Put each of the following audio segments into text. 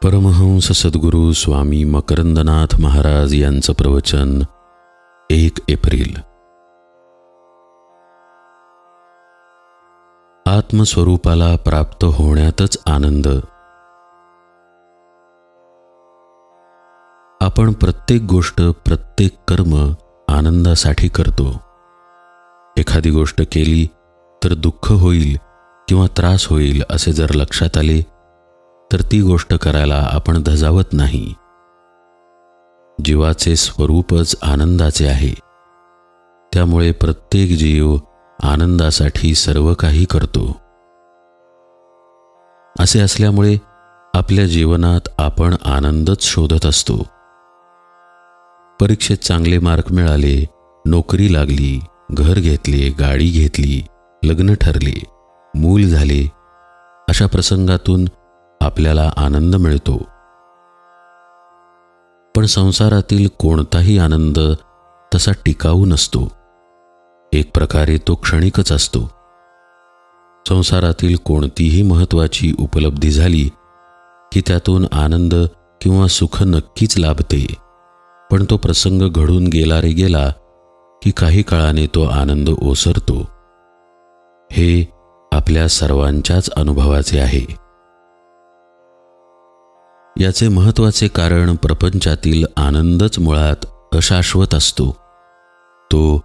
परमहंस सद्गुरू स्वामी मकरंदनाथ महाराज यांचं प्रवचन 1 एप्रिल। आत्मस्वरूपाला प्राप्त होण्यातच आनंद। आपण प्रत्येक गोष्ट, प्रत्येक कर्म आनंदासाठी करतो। एखादी गोष्ट केली तर दुःख होईल किंवा त्रास होईल असे जर लक्षात आले तर ती गोष्ट करायला आपण धजावत नाही। जीवाचे स्वरूपच आनंदाचे आहे, त्यामुळे प्रत्येक जीव आनंदासाठी सर्व काही करतो। असे असल्यामुळे आपल्या जीवनात आपण आनंदच शोधत असतो। परीक्षेत चांगले मार्क मिळाले, नोकरी लागली, घर घेतले, गाडी घेतली, लग्न ठरले, मूल झाले, अशा प्रसंगातून आपल्याला आनंद मिळतो। पण संसारातील कोणताही आनंद तसा टिकाऊ नसतो। एक प्रकारे तो क्षणिकच असतो। संसारातील कोणतीही महत्त्वाची उपलब्धी झाली की त्यातून आनंद किंवा सुख नक्कीच लाभते, पण तो प्रसंग घडून गेला रे गेला की काही काळाने तो आनंद ओसरतो। हे आपल्या सर्वांच्याच अनुभवाचे आहे। याचे महत्त्वाचे कारण प्रपंचातील आनंदच मुळात अशाश्वत असतो। तो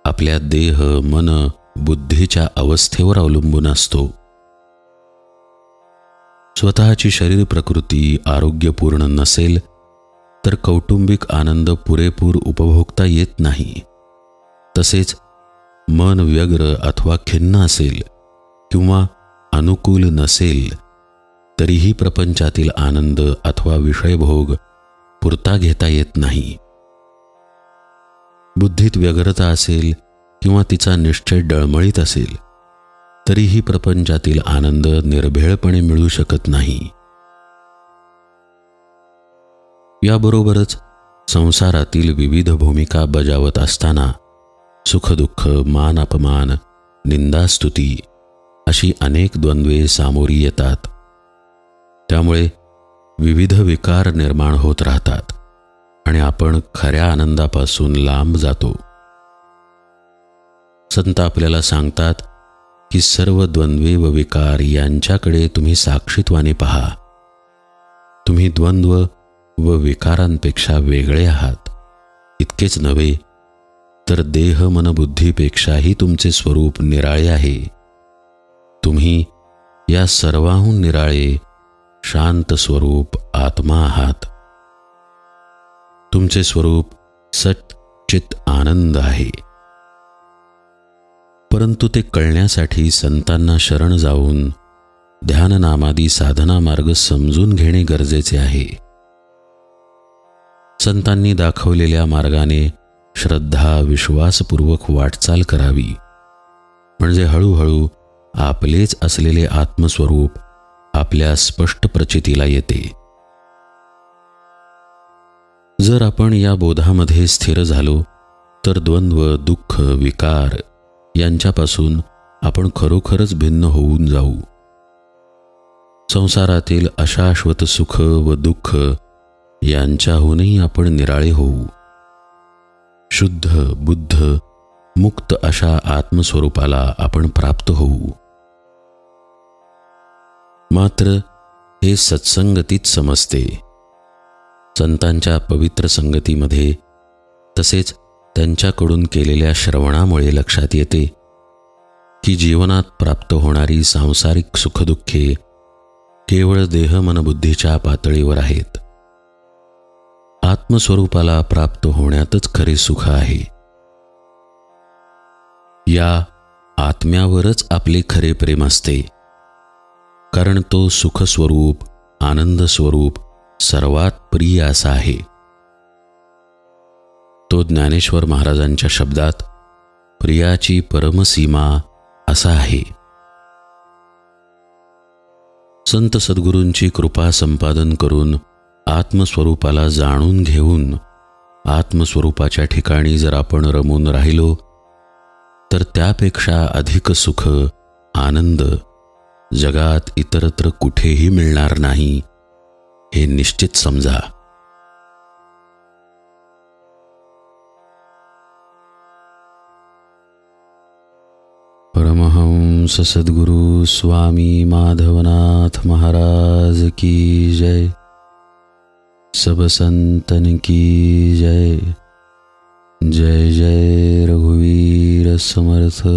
आपल्या देह, मन, बुद्धीच्या अवस्थेवर अवलंबून असतो। स्वतःची शरीर प्रकृती आरोग्यपूर्ण नसेल तर कौटुंबिक आनंद पुरेपूर उपभोगता येत नाही। तसेच मन व्यग्र अथवा खिन्न असेल किंवा अनुकूल नसेल तरीही प्रपंचातील आनंद अथवा विषयभोग पुरता घेता येत नाही। बुद्धीत व्यग्रता असेल किंवा तिचा निश्चय डळमळीत असेल तरीही प्रपंचातील आनंद निर्भेळपणे मिळू शकत नाही। याबरोबरच संसारातील विविध भूमिका बजावत असताना सुखदुःख, मान अपमान, निंदास्तुती अशी अनेक द्वंद्वे सामोरी येतात। त्यामुळे विविध विकार निर्माण होत राहतात आणि आपण खऱ्या आनंदापासून लांब जातो। संत आपल्याला सांगतात की सर्व द्वंद्वे व विकार यांच्याकडे तुम्ही साक्षीत्वाने पहा। तुम्ही द्वंद्व व विकारांपेक्षा वेगळे आहात। इतकेच नव्हे तर देह मन बुद्धीपेक्षाही तुमचे स्वरूप निराळे आहे। तुम्ही या सर्वाहून निराळे शांत स्वरूप आत्मा आहात। तुमचे स्वरूप सत चित आनंद आहे। परंतु ते कळण्यासाठी संतांना शरण जाऊन ध्याननामादी साधना मार्ग समजून घेणे गरजेचे आहे। संतांनी दाखवलेल्या मार्गाने श्रद्धा विश्वासपूर्वक वाटचाल करावी, म्हणजे हळूहळू आपलेच असलेले आत्मस्वरूप आपल्या स्पष्ट प्रचितीला येते। जर आपण या बोधामध्ये स्थिर झालो तर द्वंद्व, दुःख, विकार यांच्यापासून आपण खरोखरच भिन्न होऊन जाऊ। संसारातील अशाश्वत सुख व दुःख यांच्याहूनही आपण निराळे होऊ। शुद्ध, बुद्ध, मुक्त अशा आत्मस्वरूपाला आपण प्राप्त होऊ। मात्र हे सत्संगतीत समजते। संतांच्या पवित्र संगतीमध्ये तसेच त्यांच्याकडून केलेल्या श्रवणामुळे लक्षात येते की जीवनात प्राप्त होणारी सांसारिक सुखदुःखे केवळ देह मन बुद्धीच्या पातळीवर आहेत। आत्मस्वरूपाला प्राप्त होण्यातच खरे सुख आहे। या आत्म्यावरच आपले खरे प्रेम असते, कारण तो सुखस्वरूप, आनंद स्वरूप सर्वात प्रिय असा आहे। तो ज्ञानेश्वर महाराजांच्या शब्दात प्रियाची परमसीमा असा आहे। संत सद्गुरूंची कृपा संपादन करून आत्मस्वरूपाला जाणून घेऊन आत्मस्वरूपाच्या ठिकाणी जर आपण रमून राहिलो तर त्यापेक्षा अधिक सुख, आनंद जगात इतरत्र कुठेही मिळणार नाही हे निश्चित समजा. परमहंस सद्गुरु स्वामी माधवनाथ महाराज की जय. सब संतन की जय. जय जय रघुवीर समर्थ.